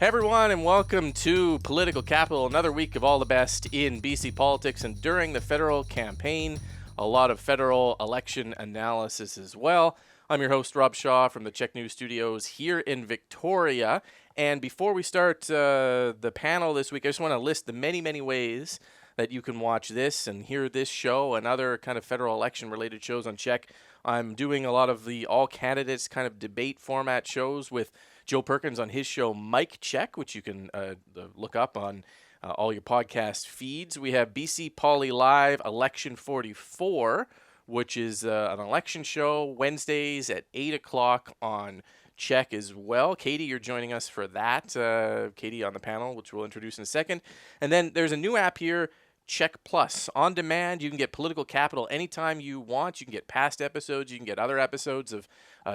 Hey everyone, and welcome to Political Capital, another week of all the best in BC politics and during the federal campaign. A lot of federal election analysis as well. I'm your host, Rob Shaw from the Check News Studios here in Victoria. And before we start the panel this week, I just want to list the many, many ways that you can watch this and hear this show and other kind of federal election related shows on Check. I'm doing a lot of the all candidates kind of debate format shows with Joe Perkins on his show Mike Check, which you can look up on all your podcast feeds. We have BC Poly Live Election 44, which is an election show Wednesdays at 8 o'clock on Check as well. Katy, you're joining us for that. Katy on the panel, which we'll introduce in a second. And then there's a new app here, Check Plus. On demand, you can get Political Capital anytime you want. You can get past episodes. You can get other episodes of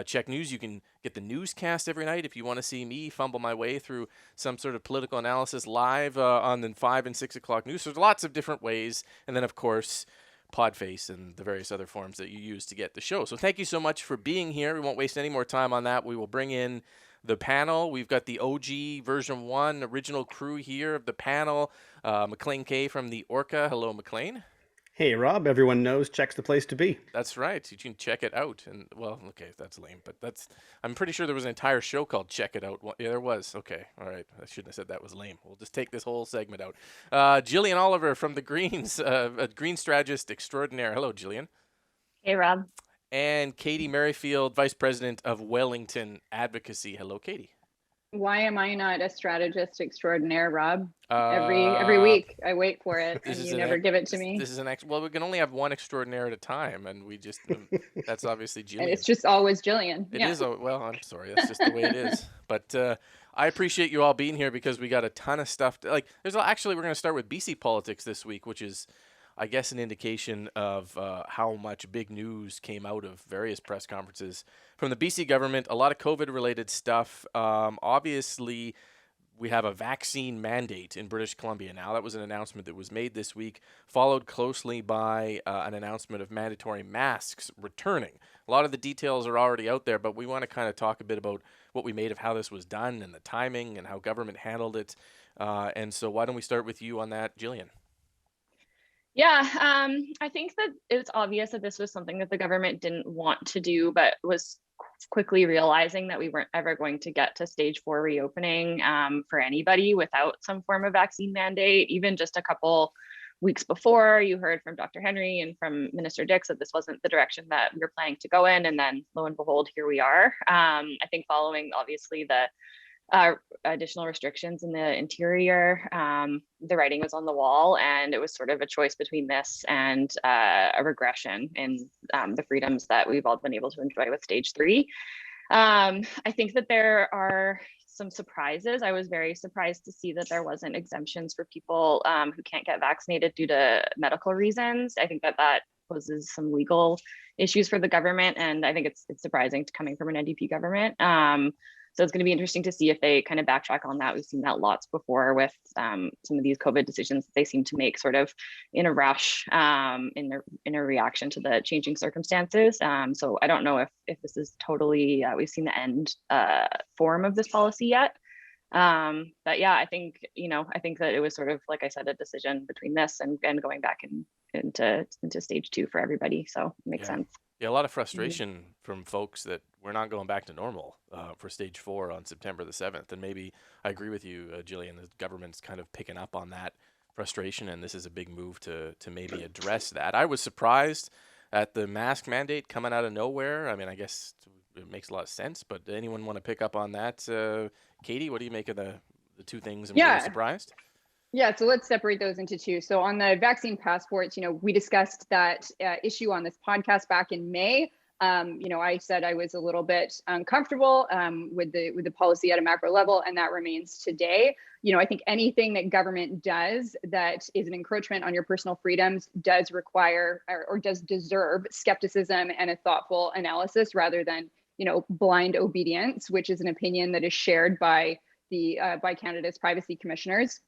Check News. You can get the newscast every night if you want to see me fumble my way through some sort of political analysis live on the 5 and 6 o'clock news. So there's lots of different ways. And then, of course, Podface and the various other forms that you use to get the show. So thank you so much for being here. We won't waste any more time on that. We will bring in the panel. We've got the OG version 1 original crew here of the panel. Maclean K from the Orca. Hello, Maclean. Hey, Rob. Everyone knows Check's the place to be. That's right. You can check it out. And well, okay, that's lame, but I'm pretty sure there was an entire show called Check It Out. Yeah, there was. Okay. All right. I shouldn't have said that was lame. We'll just take this whole segment out. Jillian Oliver from the Greens, a green strategist extraordinaire. Hello, Jillian. Hey, Rob. And Katy Merrifield, Vice President of Wellington Advocacy. Hello, Katy. Why am I not a strategist extraordinaire, Rob? Every week I wait for it, and you never give it to me. This is well, we can only have one extraordinaire at a time, and we just that's obviously Jillian. And it's just always Jillian. It is. Well, I'm sorry, that's just the way it is. But I appreciate you all being here because we got a ton of stuff. We're going to start with BC politics this week, which is, I guess, an indication of how much big news came out of various press conferences from the BC government. A lot of COVID-related stuff. Obviously, we have a vaccine mandate in British Columbia now. That was an announcement that was made this week, followed closely by an announcement of mandatory masks returning. A lot of the details are already out there, but we want to kind of talk a bit about what we made of how this was done and the timing and how government handled it. And so why don't we start with you on that, Jillian? Yeah, I think that it's obvious that this was something that the government didn't want to do, but was quickly realizing that we weren't ever going to get to stage 4 reopening for anybody without some form of vaccine mandate. Even just a couple weeks before, you heard from Dr. Henry and from Minister Dix that this wasn't the direction that we were planning to go in. And then lo and behold, here we are. I think following obviously the additional restrictions in the interior, the writing was on the wall, and it was sort of a choice between this and a regression in the freedoms that we've all been able to enjoy with stage 3. I think that there are some surprises. I was very surprised to see that there wasn't exemptions for people who can't get vaccinated due to medical reasons. I think that poses some legal issues for the government, and I think it's surprising coming from an NDP government. So it's going to be interesting to see if they kind of backtrack on that. We've seen that lots before with some of these COVID decisions that they seem to make sort of in a rush, in a reaction to the changing circumstances. So I don't know if this is totally, we've seen the end form of this policy yet. But yeah, I think that it was sort of, like I said, a decision between this and going back into stage 2 for everybody. So it makes sense. Yeah, a lot of frustration from folks that we're not going back to normal for stage 4 on September the 7th. And maybe I agree with you, Jillian, the government's kind of picking up on that frustration, and this is a big move to maybe address that. I was surprised at the mask mandate coming out of nowhere. I mean, I guess it makes a lot of sense, but anyone want to pick up on that? Katy, what do you make of the two things? And were you surprised? Yeah, so let's separate those into two. So on the vaccine passports, we discussed that issue on this podcast back in May. I said I was a little bit uncomfortable with the policy at a macro level, and that remains today. I think anything that government does that is an encroachment on your personal freedoms does require or does deserve skepticism and a thoughtful analysis rather than, blind obedience, which is an opinion that is shared by by Canada's privacy commissioners.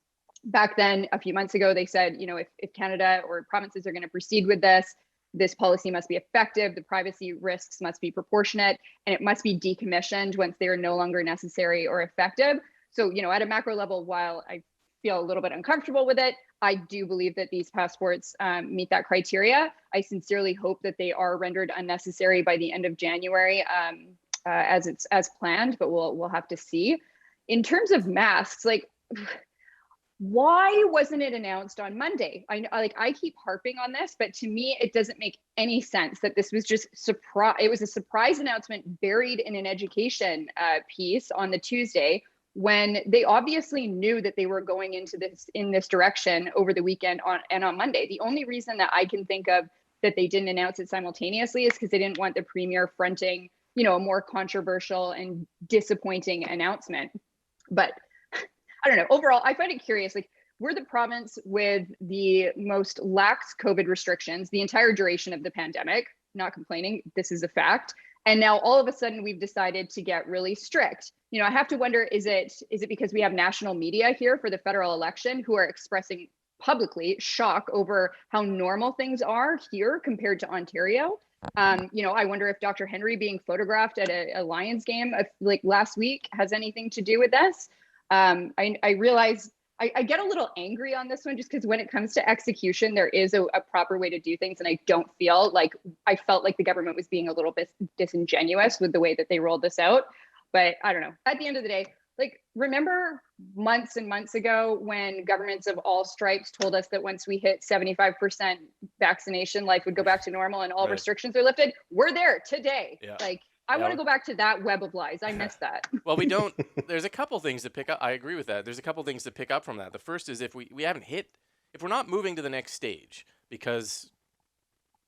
Back then, a few months ago, they said, if Canada or provinces are going to proceed with this policy must be effective, the privacy risks must be proportionate, and it must be decommissioned once they are no longer necessary or effective. So, at a macro level, while I feel a little bit uncomfortable with it, I do believe that these passports meet that criteria. I sincerely hope that they are rendered unnecessary by the end of January, as planned, but we'll have to see. In terms of masks, like, why wasn't it announced on Monday? I keep harping on this, but to me, it doesn't make any sense that this was just surprise. It was a surprise announcement buried in an education piece on the Tuesday, when they obviously knew that they were going in this direction over the weekend on Monday. The only reason that I can think of that they didn't announce it simultaneously is because they didn't want the premier fronting, a more controversial and disappointing announcement. But I don't know. Overall, I find it curious. Like, we're the province with the most lax COVID restrictions the entire duration of the pandemic. Not complaining. This is a fact. And now all of a sudden we've decided to get really strict. I have to wonder, is it because we have national media here for the federal election who are expressing publicly shock over how normal things are here compared to Ontario? I wonder if Dr. Henry being photographed at a Lions game like last week has anything to do with this. I realize I get a little angry on this one just because when it comes to execution, there is a proper way to do things. And I felt like the government was being a little bit disingenuous with the way that they rolled this out. But I don't know. At the end of the day, remember months and months ago when governments of all stripes told us that once we hit 75% vaccination, life would go back to normal and all restrictions are lifted? We're there today. Yeah. I want to go back to that web of lies. I miss that. Well, there's a couple things to pick up. I agree with that. There's a couple things to pick up from that. The first is if we haven't hit, if we're not moving to the next stage because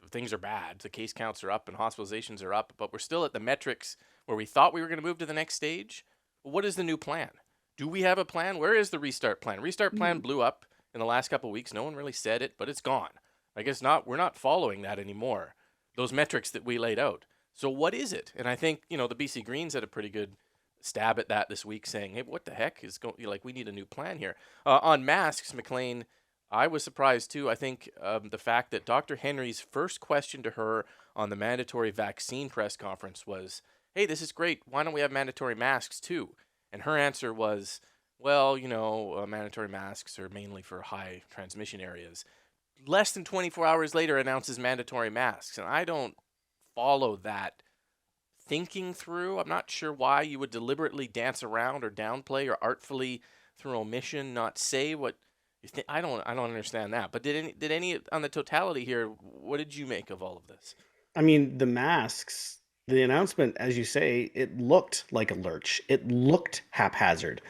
things are bad, the case counts are up and hospitalizations are up, but we're still at the metrics where we thought we were going to move to the next stage. What is the new plan? Do we have a plan? Where is the restart plan? Restart plan blew up in the last couple of weeks. No one really said it, but it's gone. I guess we're not following that anymore. Those metrics that we laid out. So what is it? And I think, the BC Greens had a pretty good stab at that this week, saying, hey, what the heck is going, we need a new plan here. On masks, Maclean, I was surprised too. I think the fact that Dr. Henry's first question to her on the mandatory vaccine press conference was, hey, this is great. Why don't we have mandatory masks too? And her answer was, well, mandatory masks are mainly for high transmission areas. Less than 24 hours later announces mandatory masks. And I don't follow that thinking through. I'm not sure why you would deliberately dance around or downplay or artfully through omission not say what you think. I don't understand that. But did any on the totality here, what did you make of all of this? I mean, the masks, the announcement, as you say, it looked like a lurch. It looked haphazard.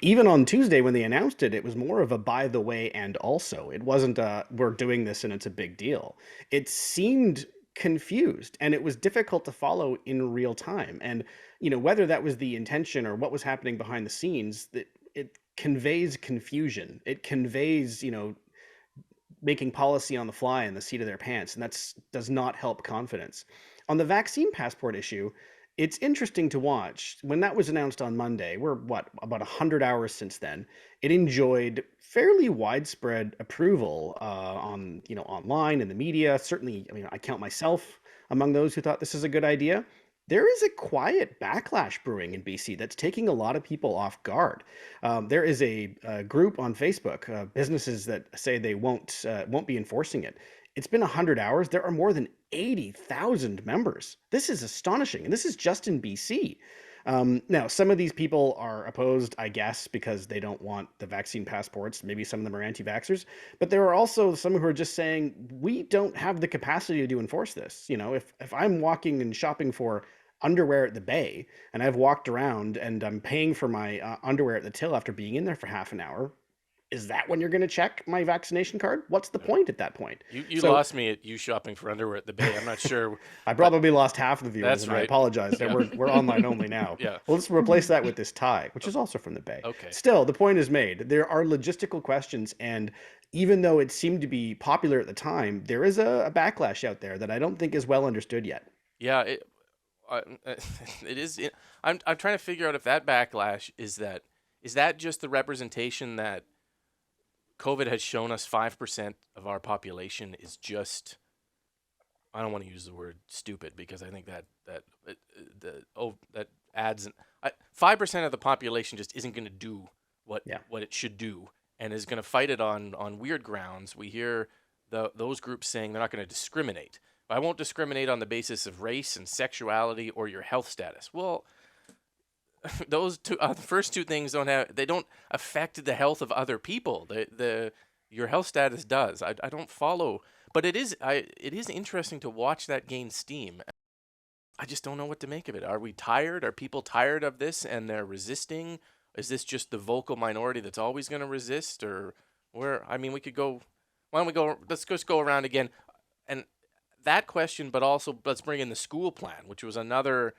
Even on Tuesday when they announced it, it was more of a by the way and also. It wasn't we're doing this and it's a big deal. It seemed confused and it was difficult to follow in real time. And whether that was the intention or what was happening behind the scenes, that it conveys confusion. It conveys making policy on the fly in the seat of their pants, and does not help confidence. On the vaccine passport issue, it's interesting to watch. When that was announced on Monday, we're about 100 hours since then. It enjoyed fairly widespread approval online in the media. Certainly, I count myself among those who thought this is a good idea. There is a quiet backlash brewing in BC that's taking a lot of people off guard. There is a group on Facebook, businesses that say they won't be enforcing it. It's been 100 hours. There are more than 80,000 members. This is astonishing. And this is just in BC. Now, some of these people are opposed, I guess, because they don't want the vaccine passports. Maybe some of them are anti-vaxxers. But there are also some who are just saying, we don't have the capacity to enforce this. If I'm walking and shopping for underwear at the Bay and I've walked around and I'm paying for my underwear at the till after being in there for half an hour, is that when you're going to check my vaccination card? What's the point at that point? You lost me at you shopping for underwear at the Bay. I'm not sure. I probably lost half of the viewers. That's right. I apologize. Yeah. We're online only now. Yeah. Well, let's replace that with this tie, which is also from the Bay. Okay. Still, the point is made. There are logistical questions, and even though it seemed to be popular at the time, there is a backlash out there that I don't think is well understood yet. Yeah, it is. I'm trying to figure out if that backlash is that just the representation that COVID has shown us 5% of our population is just, I don't want to use the word stupid because I think that adds 5% of the population just isn't going to do what Yeah. what it should do, and is going to fight it on weird grounds. We hear those groups saying they're not going to discriminate. I won't discriminate on the basis of race and sexuality or your health status. Well, those two, the first two things don't affect the health of other people. Your health status does. I don't follow, but it is interesting to watch that gain steam. I just don't know what to make of it. Are we tired? Are people tired of this and they're resisting? Is this just the vocal minority that's always going to resist, or where? I mean, we could go. Why don't we go? Let's just go around again, and that question, but also let's bring in the school plan, which was another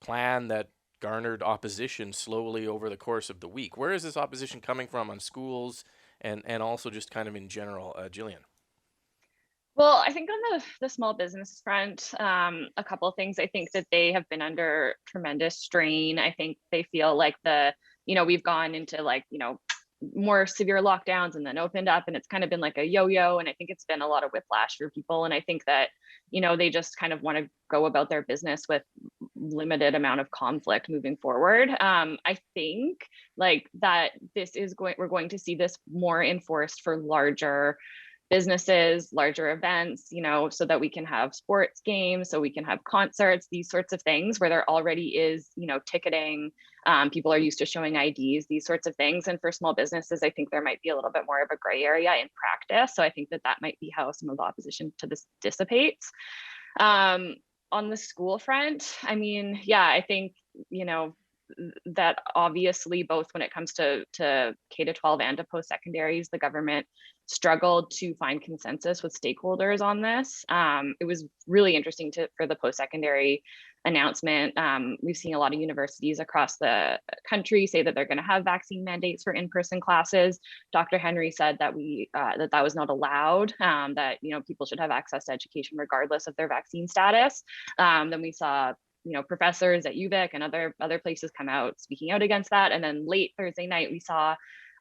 plan that garnered opposition slowly over the course of the week. Where is this opposition coming from on schools and also just kind of in general, Jillian? Well, I think on the small business front, a couple of things. I think that they have been under tremendous strain. I think they feel like we've gone into more severe lockdowns and then opened up, and it's kind of been like a yo-yo. And I think it's been a lot of whiplash for people. And I think that, they just kind of want to go about their business with limited amount of conflict moving forward. I think that we're going to see this more enforced for larger businesses, larger events, so that we can have sports games, so we can have concerts, these sorts of things where there already is, ticketing. People are used to showing IDs, these sorts of things. And for small businesses, I think there might be a little bit more of a gray area in practice. So I think that might be how some of the opposition to this dissipates. On the school front, I mean, yeah, I think, that obviously both when it comes to K-12 and to post-secondaries, the government struggled to find consensus with stakeholders on this. It was really interesting for the post-secondary announcement. We've seen a lot of universities across the country say that they're going to have vaccine mandates for in-person classes. Dr. Henry said that that was not allowed, that people should have access to education regardless of their vaccine status. Then we saw professors at UVic and other places come out speaking out against that. And then late Thursday night, we saw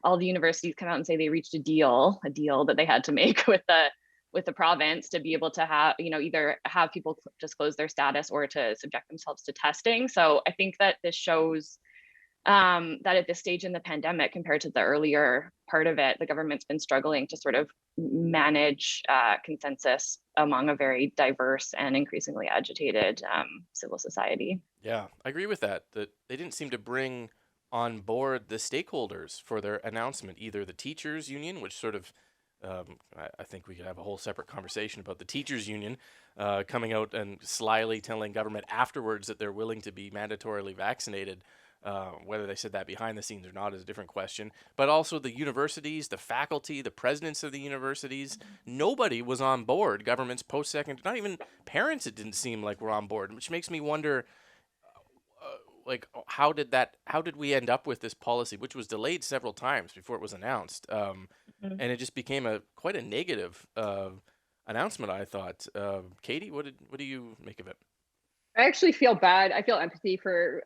all the universities come out and say they reached a deal that they had to make with the province to be able to have, either have people disclose their status or to subject themselves to testing. So I think that this shows that at this stage in the pandemic, compared to the earlier part of it, the government's been struggling to sort of manage consensus among a very diverse and increasingly agitated civil society. Yeah, I agree with that they didn't seem to bring on board the stakeholders for their announcement, either the teachers union, which sort of I think we could have a whole separate conversation about the teachers union coming out and slyly telling government afterwards that they're willing to be mandatorily vaccinated. Whether they said that behind the scenes or not is a different question. But also the universities, the faculty, the presidents of the universities, nobody was on board. Government's post-secondary, not even parents, it didn't seem like were on board, which makes me wonder, how did we end up with this policy, which was delayed several times before it was announced, and it just became quite a negative announcement, I thought. Katy, what do you make of it? I actually feel bad. I feel empathy for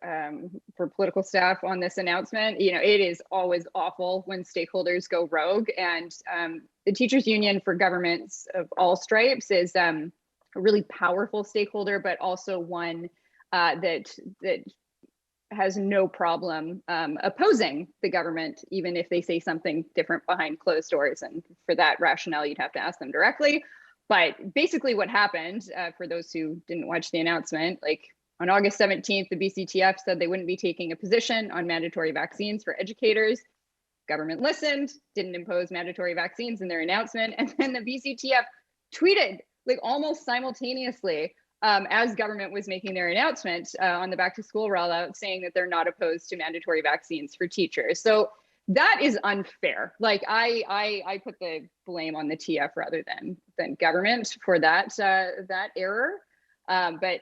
political staff on this announcement. It is always awful when stakeholders go rogue, and the teachers union for governments of all stripes is a really powerful stakeholder, but also one that has no problem opposing the government, even if they say something different behind closed doors. And for that rationale, you'd have to ask them directly. But basically what happened, for those who didn't watch the announcement, on August 17th, the BCTF said they wouldn't be taking a position on mandatory vaccines for educators. Government listened, didn't impose mandatory vaccines in their announcement. And then the BCTF tweeted almost simultaneously as government was making their announcement on the back to school rollout, saying that they're not opposed to mandatory vaccines for teachers. So that is unfair. I put the blame on the TF rather than government for that error. But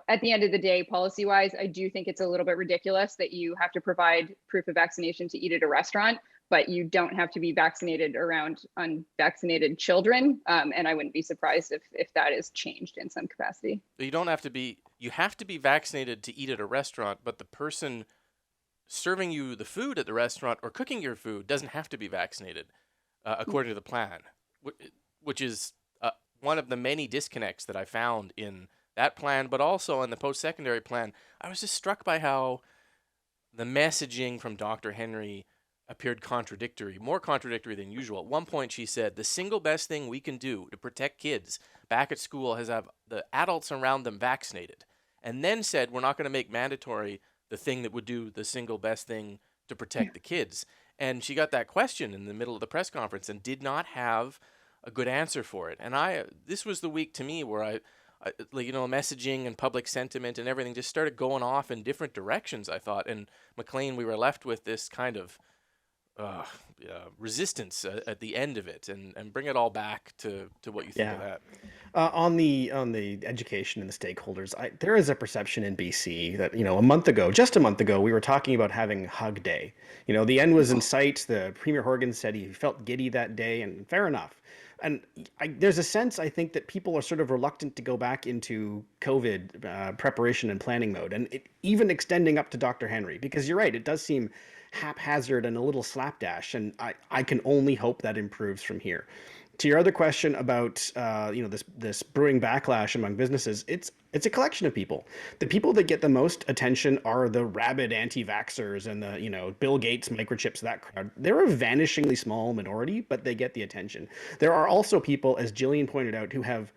at the end of the day, policy-wise, I do think it's a little bit ridiculous that you have to provide proof of vaccination to eat at a restaurant, but you don't have to be vaccinated around unvaccinated children. And I wouldn't be surprised if that is changed in some capacity. You have to be vaccinated to eat at a restaurant, but the person serving you the food at the restaurant or cooking your food doesn't have to be vaccinated, according to the plan, which is one of the many disconnects that I found in that plan, but also on the post-secondary plan, I was just struck by how the messaging from Dr. Henry appeared contradictory, more contradictory than usual. At one point, she said, the single best thing we can do to protect kids back at school is have the adults around them vaccinated. And then said, we're not going to make mandatory the thing that would do the single best thing to protect the kids. And she got that question in the middle of the press conference and did not have a good answer for it. And this was the week to me where messaging and public sentiment and everything just started going off in different directions, I thought. And Maclean, we were left with this kind of resistance at the end of it, and bring it all back to what you think of that. On the education and the stakeholders, there is a perception in BC that, just a month ago, we were talking about having Hug Day. The end was in sight. The Premier Horgan said he felt giddy that day, and fair enough. And there's a sense, I think, that people are sort of reluctant to go back into COVID preparation and planning mode, and even extending up to Dr. Henry, because you're right, it does seem haphazard and a little slapdash, and I can only hope that improves from here. To your other question about this brewing backlash among businesses, it's a collection of people. The people that get the most attention are the rabid anti-vaxxers and the Bill Gates microchips, that crowd. They're a vanishingly small minority, but they get the attention. There are also people, as Jillian pointed out, who have,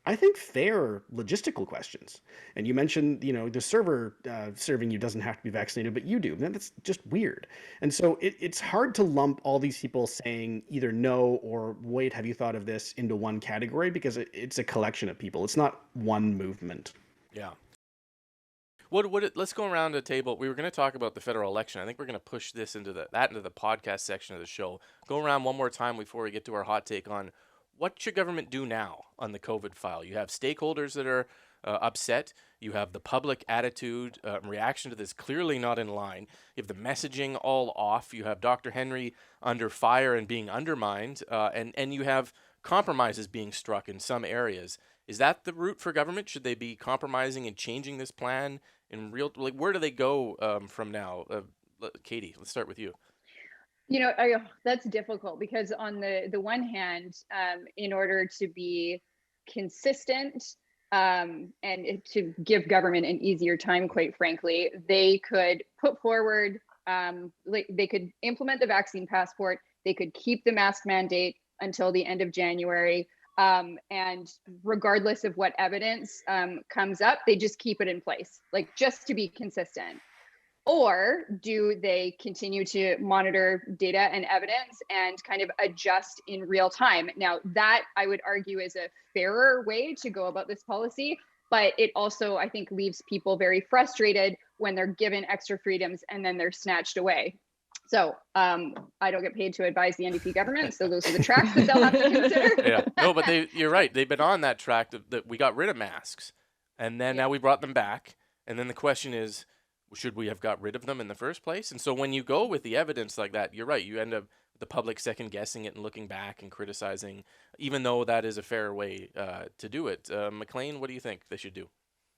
I think, fair logistical questions. And you mentioned, the server serving you doesn't have to be vaccinated, but you do. That's just weird. And so it's hard to lump all these people saying either no or wait, have you thought of this, into one category, because it's a collection of people. It's not one movement. Yeah. Let's go around the table. We were going to talk about the federal election. I think we're going to push this into the podcast section of the show. Go around one more time before we get to our hot take on what should government do now on the COVID file. You have stakeholders that are upset. You have the public attitude, reaction to this clearly not in line. You have the messaging all off. You have Dr. Henry under fire and being undermined, and you have compromises being struck in some areas. Is that the route for government? Should they be compromising and changing this plan in real? Where do they go from now? Katy, let's start with you. That's difficult, because on the one hand, in order to be consistent and to give government an easier time, quite frankly, they could put forward, they could implement the vaccine passport, they could keep the mask mandate until the end of January, and regardless of what evidence comes up, they just keep it in place, just to be consistent. Or do they continue to monitor data and evidence and kind of adjust in real time? Now, that I would argue is a fairer way to go about this policy, but it also, I think, leaves people very frustrated when they're given extra freedoms and then they're snatched away. So I don't get paid to advise the NDP government, so those are the tracks that they'll have to consider. Yeah, no, but you're right. They've been on that track that we got rid of masks, and then now we brought them back, and then the question is, should we have got rid of them in the first place? And so when you go with the evidence like that, you're right. You end up with the public second guessing it and looking back and criticizing, even though that is a fair way to do it. Maclean, what do you think they should do?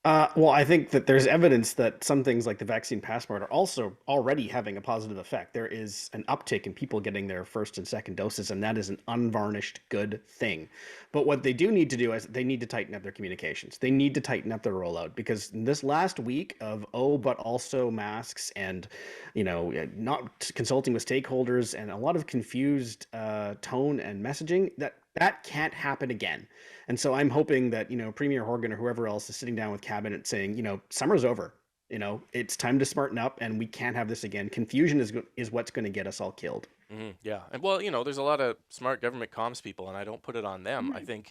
Well, I think that there's evidence that some things like the vaccine passport are also already having a positive effect. There is an uptick in people getting their first and second doses, and that is an unvarnished good thing. But what they do need to do is they need to tighten up their communications. They need to tighten up their rollout, because in this last week of but also masks and, not consulting with stakeholders and a lot of confused tone and messaging, that can't happen again. And so I'm hoping that, Premier Horgan or whoever else is sitting down with cabinet saying, summer's over. It's time to smarten up, and we can't have this again. Confusion is what's going to get us all killed. Mm-hmm. Yeah. And well, there's a lot of smart government comms people, and I don't put it on them. Mm-hmm. I think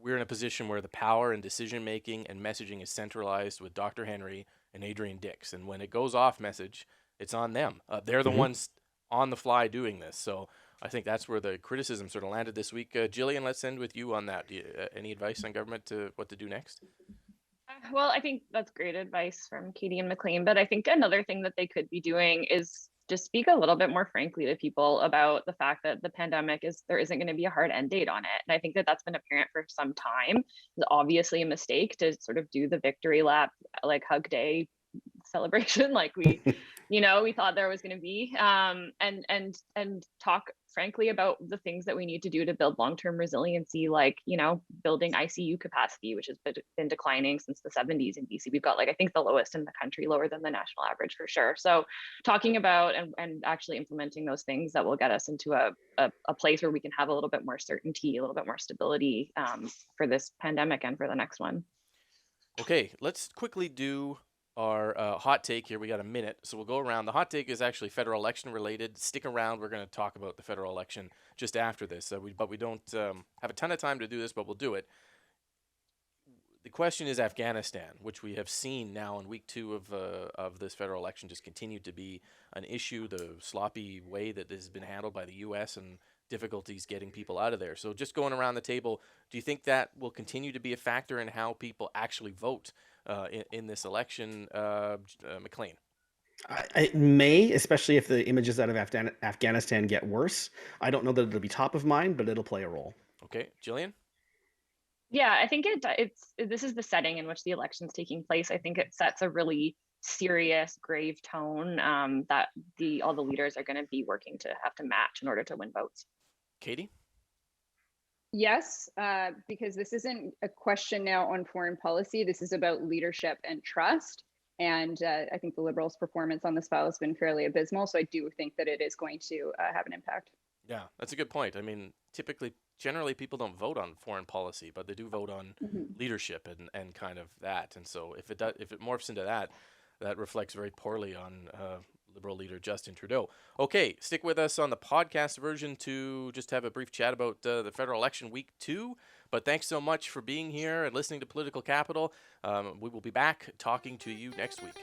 we're in a position where the power and decision making and messaging is centralized with Dr. Henry and Adrian Dix. And when it goes off message, it's on them. They're the ones on the fly doing this. So I think that's where the criticism sort of landed this week. Jillian, let's end with you on that. Any advice on government to what to do next? Well, I think that's great advice from Katy and Maclean, but I think another thing that they could be doing is just speak a little bit more frankly to people about the fact that the pandemic there isn't going to be a hard end date on it. And I think that that's been apparent for some time. It's obviously a mistake to sort of do the victory lap, like Hug Day celebration, like we we thought there was going to be, and talk frankly, about the things that we need to do to build long-term resiliency, like, building ICU capacity, which has been declining since the 70s in BC. We've got, like, I think the lowest in the country, lower than the national average for sure. So talking about and actually implementing those things that will get us into a place where we can have a little bit more certainty, a little bit more stability for this pandemic and for the next one. Okay, let's quickly do our hot take here. We got a minute, so we'll go around. The hot take is actually federal election related. Stick around. We're going to talk about the federal election just after this. But we don't have a ton of time to do this, but we'll do it. The question is Afghanistan, which we have seen now in week 2 of this federal election just continued to be an issue. The sloppy way that this has been handled by the U.S. and difficulties getting people out of there. So just going around the table, do you think that will continue to be a factor in how people actually vote in this election, Maclean? It may, especially if the images out of Afghanistan get worse. I don't know that it'll be top of mind, but it'll play a role. Okay, Jillian? Yeah, I think this is the setting in which the election's taking place. I think it sets a really serious, grave tone that all the leaders are going to be working to have to match in order to win votes. Katy? Yes, because this isn't a question now on foreign policy. This is about leadership and trust. And I think the Liberals' performance on this file has been fairly abysmal. So I do think that it is going to have an impact. Yeah, that's a good point. I mean, generally people don't vote on foreign policy, but they do vote on leadership and kind of that. And so if it morphs into that reflects very poorly on Liberal leader Justin Trudeau. Okay, stick with us on the podcast version to just have a brief chat about the federal election week 2. But thanks so much for being here and listening to Political Capital. We will be back talking to you next week.